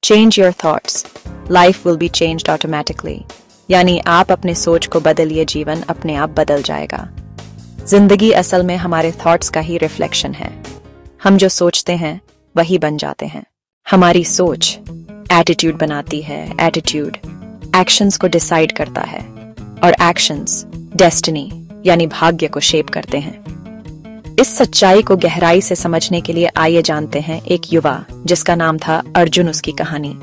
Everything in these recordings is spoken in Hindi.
Change your thoughts, life will be changed automatically. यानी आप अपने सोच को बदलिए, जीवन अपने आप बदल जाएगा। जिंदगी असल में हमारे थॉट्स का ही रिफ्लेक्शन है। हम जो सोचते हैं वही बन जाते हैं। हमारी सोच एटीट्यूड बनाती है, एटीट्यूड एक्शंस को डिसाइड करता है और एक्शंस डेस्टिनी यानी भाग्य को शेप करते हैं। इस सच्चाई को गहराई से समझने के लिए आइए जानते हैं एक युवा जिसका नाम था अर्जुन, उसकी कहानी,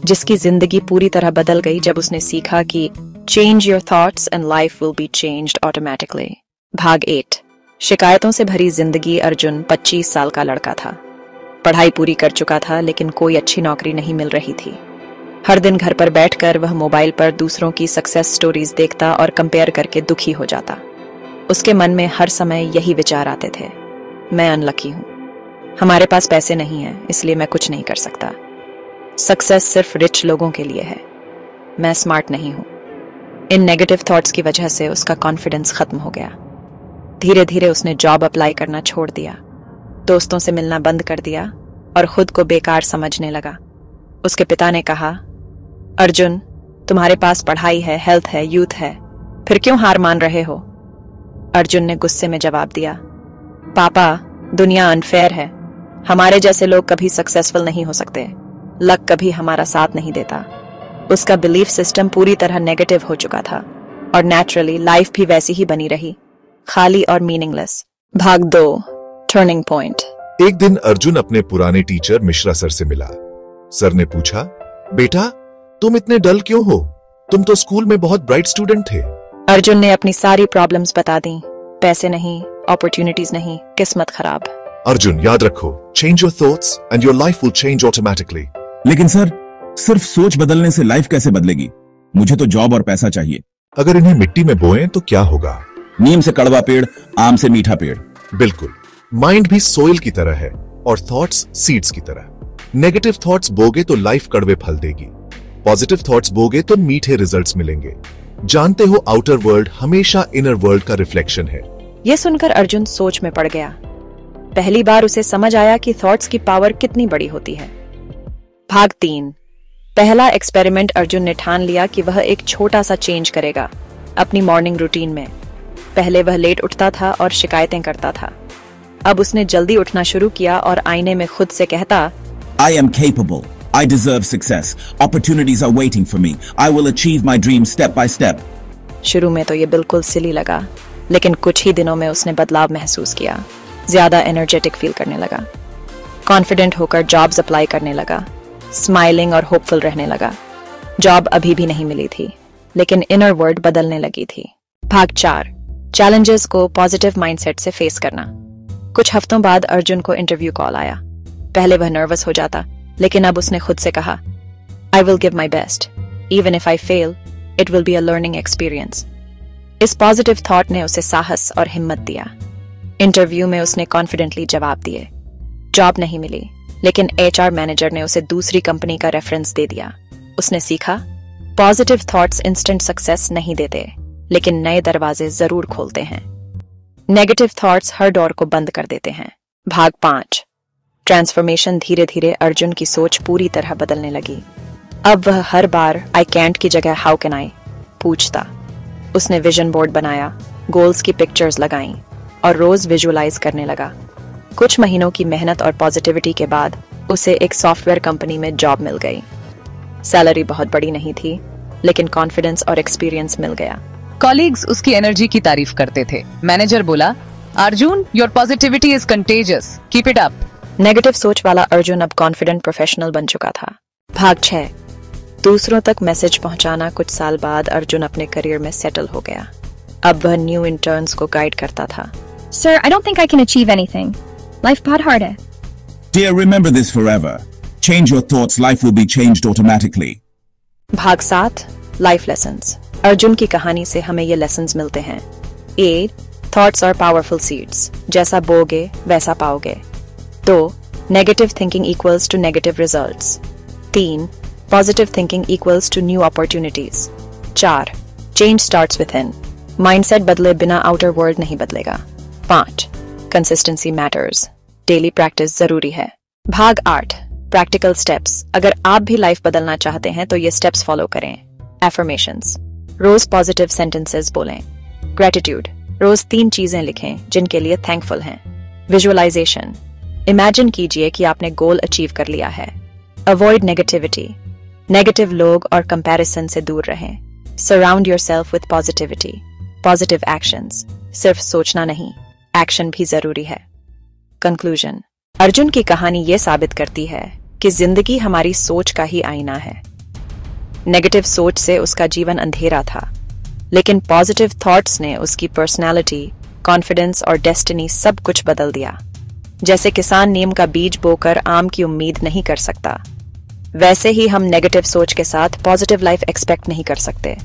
जिसकी जिंदगी पूरी तरह बदल गई जब उसने सीखा कि change your thoughts and life will be changed automatically. भाग 8। शिकायतों से भरी जिंदगी। अर्जुन 25 साल का लड़का था। पढ़ाई पूरी कर चुका था लेकिन कोई अच्छी नौकरी नहीं मिल रही थी। हर दिन घर पर बैठकर वह मोबाइल पर दूसरों की सक्सेस स्टोरीज देखता और कंपेयर करके दुखी हो जाता। उसके मन में हर समय यही विचार आते थे, मैं अनलकी हूं, हमारे पास पैसे नहीं हैं इसलिए मैं कुछ नहीं कर सकता, सक्सेस सिर्फ रिच लोगों के लिए है, मैं स्मार्ट नहीं हूं। इन नेगेटिव थॉट्स की वजह से उसका कॉन्फिडेंस खत्म हो गया। धीरे धीरे उसने जॉब अप्लाई करना छोड़ दिया, दोस्तों से मिलना बंद कर दिया और खुद को बेकार समझने लगा। उसके पिता ने कहा, अर्जुन तुम्हारे पास पढ़ाई है, हेल्थ है, यूथ है, फिर क्यों हार मान रहे हो? अर्जुन ने गुस्से में जवाब दिया, पापा दुनिया अनफेयर है, हमारे जैसे लोग कभी सक्सेसफुल नहीं हो सकते, लक कभी हमारा साथ नहीं देता। उसका बिलीफ सिस्टम पूरी तरह नेगेटिव हो चुका था और नेचुरली लाइफ भी वैसी ही बनी रही, खाली और मीनिंगलेस। भाग 2। Turning point. एक दिन अर्जुन अपने पुराने टीचर मिश्रा सर से मिला। सर ने पूछा, बेटा तुम इतने डल क्यों हो? तुम तो स्कूल में बहुत ब्राइट स्टूडेंट थे। अर्जुन ने अपनी सारी प्रॉब्लम्स बता दी, पैसे नहीं, अपॉर्चुनिटीज नहीं, किस्मत खराब। अर्जुन याद रखो, change your thoughts and your life will change automatically. लेकिन सर सिर्फ सोच बदलने से लाइफ कैसे बदलेगी? मुझे तो जॉब और पैसा चाहिए। अगर इन्हें मिट्टी में बोएं तो क्या होगा? नीम से कड़वा पेड़, आम से मीठा पेड़। बिल्कुल, माइंड भी सोइल की तरह है और थॉट्स सीड्स की तरह। नेगेटिव थॉट्स बोगे तो लाइफ कड़वे फल देगी, पॉजिटिव थॉट्स बोगे तो मीठे रिजल्ट्स मिलेंगे। जानते हो, आउटर वर्ल्ड हमेशा इनर वर्ल्ड का रिफ्लेक्शन है। यह सुनकर अर्जुन सोच में पड़ गया। पहली बार उसे समझ आया कि थॉट्स की पावर कितनी बड़ी होती है। भाग 3। पहला एक्सपेरिमेंट। अर्जुन ने ठान लिया कि वह एक छोटा सा चेंज करेगा अपनी मॉर्निंग रूटीन में। पहले वह लेट उठता था और शिकायतें करता था। अब उसने जल्दी उठना शुरू किया और आईने में खुद से कहता, I am capable. I deserve success. Opportunities are waiting for me. I will achieve my dreams step by step. शुरू में तो ये बिल्कुल सिली लगा, लेकिन कुछ ही दिनों में उसने बदलाव महसूस किया। ज्यादा एनर्जेटिक फील करने लगा, कॉन्फिडेंट होकर जॉब्स अप्लाई करने लगा, स्माइलिंग और होपफुल रहने लगा। जॉब अभी भी नहीं मिली थी, लेकिन इनर वर्ल्ड बदलने लगी थी। भाग 4। चैलेंजेस को पॉजिटिव माइंडसेट से फेस करना। कुछ हफ्तों बाद अर्जुन को इंटरव्यू कॉल आया। पहले वह नर्वस हो जाता, लेकिन अब उसने खुद से कहा, I will give my best, even if I fail it will be a learning experience. इस पॉजिटिव थॉट ने उसे साहस और हिम्मत दिया। इंटरव्यू में उसने कॉन्फिडेंटली जवाब दिए। जॉब नहीं मिली, लेकिन एचआर मैनेजर ने उसे दूसरी कंपनी का रेफरेंस दे दिया। उसने सीखा, पॉजिटिव थॉट्स इंस्टेंट सक्सेस नहीं देते, लेकिन नए दरवाजे जरूर खोलते हैं। नेगेटिव थॉट्स हर डोर को बंद कर देते हैं। भाग 5। ट्रांसफॉर्मेशन। धीरे धीरे अर्जुन की सोच पूरी तरह बदलने लगी। अब वह हर बार आई कैंट की जगह हाउ कैन आई पूछता। उसने विजन बोर्ड बनाया, गोल्स की पिक्चर्स लगाईं और रोज विजुअलाइज करने लगा। कुछ महीनों की मेहनत और पॉजिटिविटी के बाद उसे एक सॉफ्टवेयर कंपनी में जॉब मिल गई। सैलरी बहुत बड़ी नहीं थी, लेकिन कॉन्फिडेंस और एक्सपीरियंस मिल गया। कॉलीग्स उसकी एनर्जी की तारीफ करते थे। मैनेजर बोला, Arjun your positivity is contagious, keep it up. Negative सोच वाला अर्जुन अब कॉन्फिडेंट प्रोफेशनल बन चुका था। भाग 6। दूसरों तक मैसेज पहुंचाना। कुछ साल बाद अर्जुन अपने करियर में सेटल हो गया। अब वह न्यू इंटर्न्स को गाइड करता था। Sir, I don't think I can achieve anything. Life बहुत hard है। Dear, remember this forever. Change your thoughts, life will be changed automatically. भाग 7। Life lessons. अर्जुन की कहानी से हमें ये लेसन्स मिलते हैं। A. Thoughts are powerful seeds, जैसा बोगे वैसा पाओगे। 2. Negative thinking equals to negative results. 3. Positive thinking equals to new opportunities. 4. Change starts within. Mindset बदले बिना आउटर वर्ल्ड नहीं बदलेगा। 5. Consistency matters. डेली प्रैक्टिस जरूरी है। भाग 8। Practical steps. अगर आप भी लाइफ बदलना चाहते हैं तो ये स्टेप्स फॉलो करें। एफर्मेशंस, रोज पॉजिटिव सेंटेंसेस बोलें। ग्रेटिट्यूड, रोज 3 चीजें लिखें जिनके लिए थैंकफुल हैं। विजुअलाइजेशन, इमेजिन कीजिए कि आपने गोल अचीव कर लिया है। अवॉइड नेगेटिविटी, नेगेटिव लोग और कंपैरिजन से दूर रहें। Surround yourself with positivity. Positive actions, सिर्फ सोचना नहीं, एक्शन भी जरूरी है। कंक्लूजन, अर्जुन की कहानी ये साबित करती है कि जिंदगी हमारी सोच का ही आईना है। नेगेटिव सोच से उसका जीवन अंधेरा था, लेकिन पॉजिटिव थॉट्स ने उसकी पर्सनालिटी, कॉन्फिडेंस और डेस्टिनी सब कुछ बदल दिया। जैसे किसान नीम का बीज बोकर आम की उम्मीद नहीं कर सकता, वैसे ही हम नेगेटिव सोच के साथ पॉजिटिव लाइफ एक्सपेक्ट नहीं कर सकते।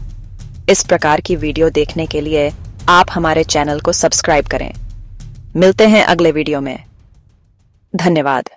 इस प्रकार की वीडियो देखने के लिए आप हमारे चैनल को सब्सक्राइब करें। मिलते हैं अगले वीडियो में। धन्यवाद।